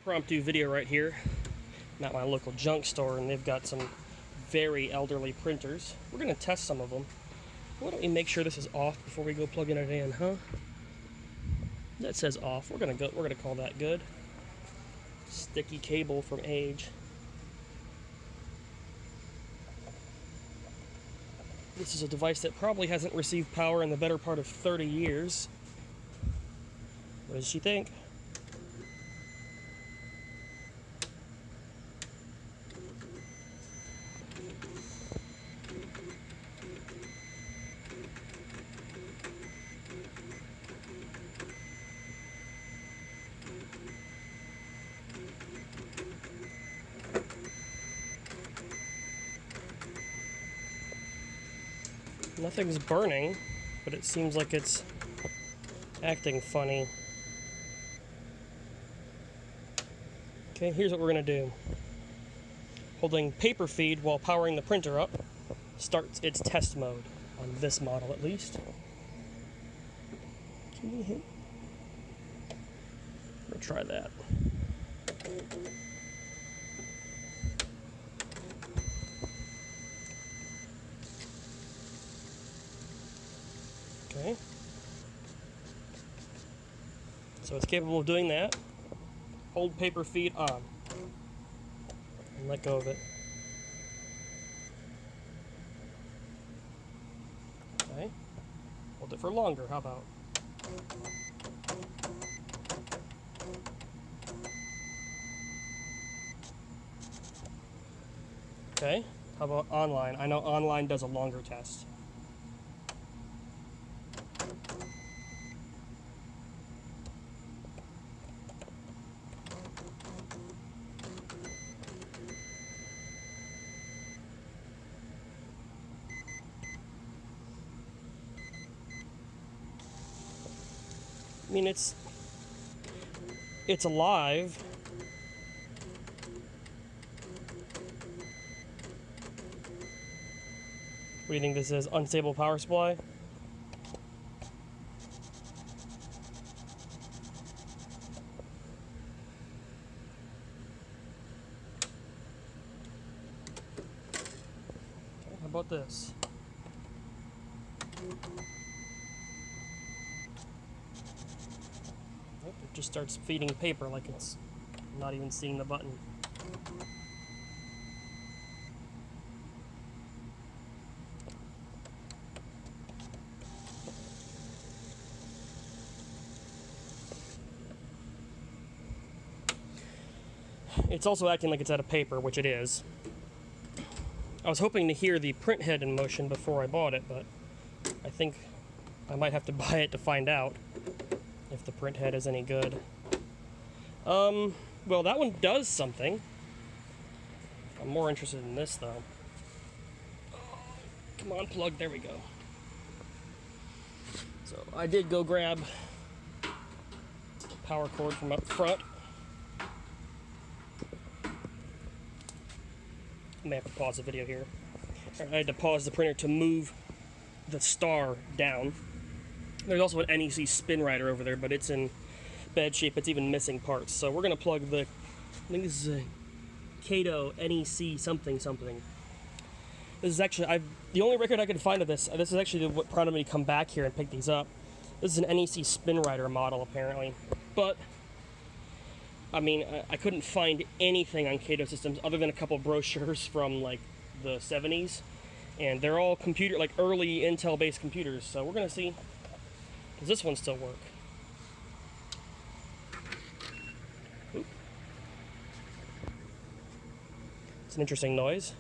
impromptu video right here. I'm at my local junk store and they've got some very elderly printers. We're going to test some of them. Why don't we make sure this is off before we go plugging it in, huh? That says off. We're gonna call that good. Sticky cable from age. This is a device that probably hasn't received power in the better part of 30 years. What does she think? Nothing's burning, but it seems like it's acting funny. Okay, here's what we're going to do. Holding paper feed while powering the printer up starts its test mode, on this model at least. Can you hit? We'll try that. Okay. So it's capable of doing that. Hold paper feed on. And let go of it. Okay. Hold it for longer, how about? Okay. How about online? I know online does a longer test. I mean, it's alive. What do you think this is? Unstable power supply? Okay, how about this? It just starts feeding paper like it's not even seeing the button. It's also acting like it's out of paper, which it is. I was hoping to hear the print head in motion before I bought it, but I think I might have to buy it to find out if the print head is any good. Well, that one does something. I'm more interested in this, though. Come on, plug. There we go. So I did go grab the power cord from up front. I may have to pause the video here. I had to pause the printer to move the star down. There's also an NEC spin rider over there, but it's in bad shape. It's even missing parts. So we're going to plug the, I think this is a Kato NEC something. This is actually, the only record I could find of this is actually what prompted me to come back here and pick these up. This is an NEC spin rider model, apparently. But, I mean, I couldn't find anything on Kato systems other than a couple brochures from, like, the 70s. And they're all early Intel-based computers. So we're going to see, does this one still work? Oop. It's an interesting noise.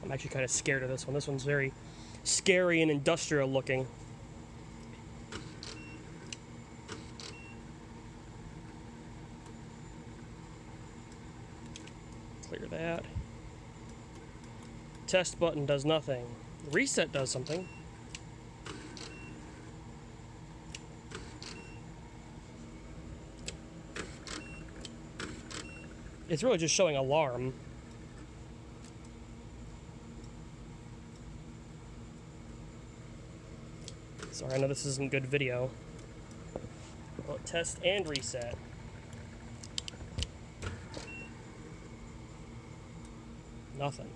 I'm actually kind of scared of this one. This one's very scary and industrial looking. Clear that. Test button does nothing. Reset does something. It's really just showing alarm. Sorry, I know this isn't good video. Well, test and reset. Nothing.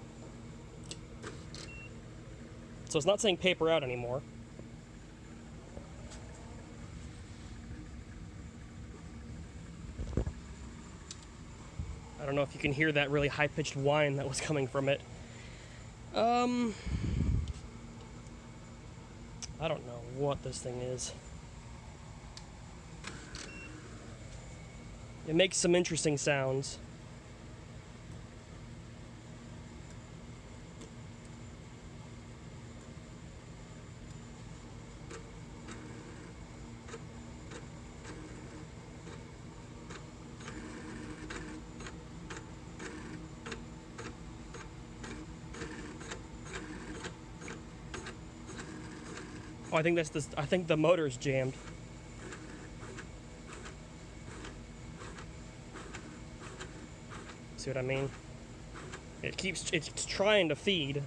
So it's not saying paper out anymore. I don't know if you can hear that really high-pitched whine that was coming from it. I don't know what this thing is. It makes some interesting sounds. Oh, I think that's this. I think the motor's jammed. See what I mean? It's trying to feed.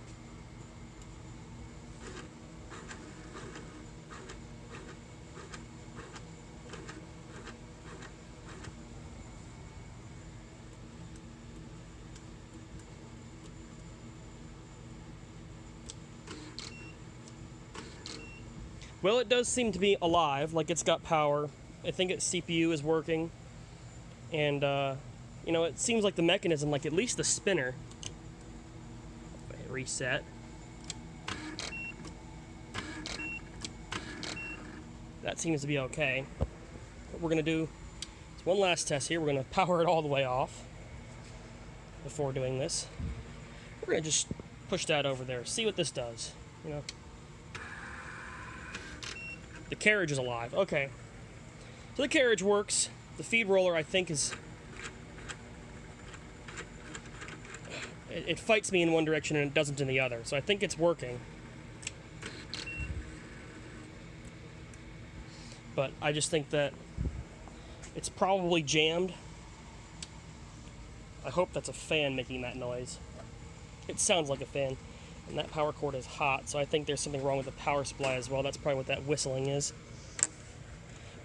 Well, it does seem to be alive, like it's got power. I think its CPU is working. And, you know, it seems like the mechanism, like at least the spinner. Reset. That seems to be okay. What we're going to do is one last test here. We're going to power it all the way off before doing this. We're going to just push that over there, see what this does, you know. The carriage is alive. Okay. So the carriage works. The feed roller, I think, is... It fights me in one direction and it doesn't in the other. So I think it's working. But I just think that it's probably jammed. I hope that's a fan making that noise. It sounds like a fan. And that power cord is hot, so I think there's something wrong with the power supply as well. That's probably what that whistling is.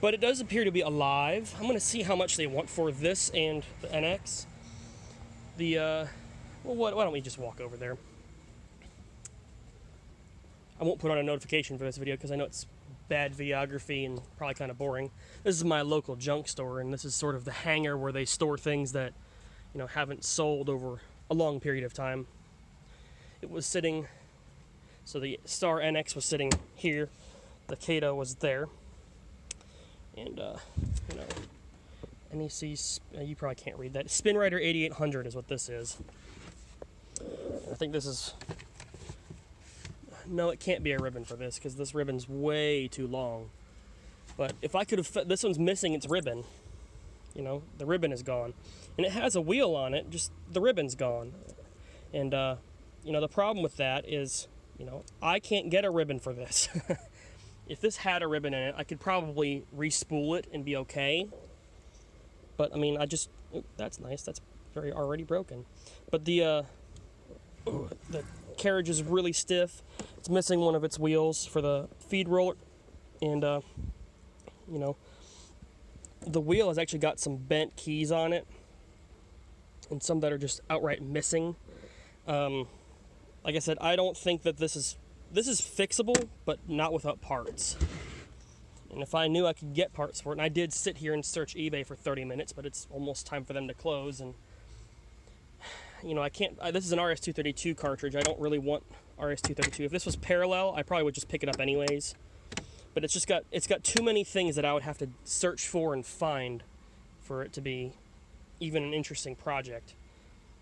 But it does appear to be alive. I'm going to see how much they want for this and the NX. Well, why don't we just walk over there? I won't put on a notification for this video because I know it's bad videography and probably kind of boring. This is my local junk store, and this is sort of the hangar where they store things that, you know, haven't sold over a long period of time. It was sitting, so the Star NX was sitting here, the Kato was there, and, you know, NEC, you probably can't read that. Spinrider 8800 is what this is. I think this is, no, it can't be a ribbon for this, because this ribbon's way too long. But if I could have, this one's missing its ribbon, you know, the ribbon is gone. And it has a wheel on it, just the ribbon's gone. And, you know, the problem with that is, you know, I can't get a ribbon for this. If this had a ribbon in it, I could probably re-spool it and be okay. But, I mean, that's nice. That's very already broken. But the carriage is really stiff. It's missing one of its wheels for the feed roller. And, you know, the wheel has actually got some bent keys on it. And some that are just outright missing. Like I said, I don't think that this is fixable, but not without parts. And if I knew I could get parts for it, and I did sit here and search eBay for 30 minutes, but it's almost time for them to close, and, you know, I can't, this is an RS-232 cartridge. I don't really want RS-232. If this was parallel, I probably would just pick it up anyways. But it's got too many things that I would have to search for and find for it to be even an interesting project.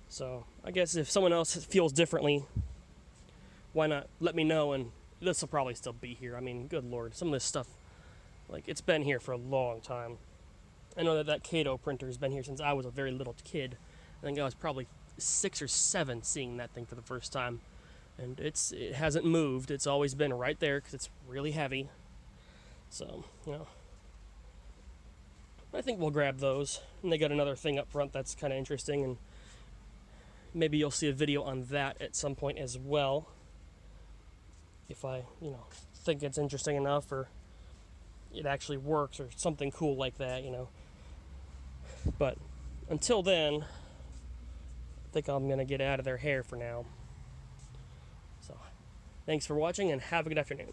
So I guess if someone else feels differently, why not let me know, and this will probably still be here. I mean, good Lord, some of this stuff, like, it's been here for a long time. I know that Kato printer has been here since I was a very little kid. I think I was probably 6 or 7 seeing that thing for the first time. And it hasn't moved. It's always been right there because it's really heavy. So, I think we'll grab those. And they got another thing up front that's kind of interesting, and maybe you'll see a video on that at some point as well. If I, think it's interesting enough, or it actually works, or something cool like that, But until then, I think I'm going to get out of their hair for now. So, thanks for watching, and have a good afternoon.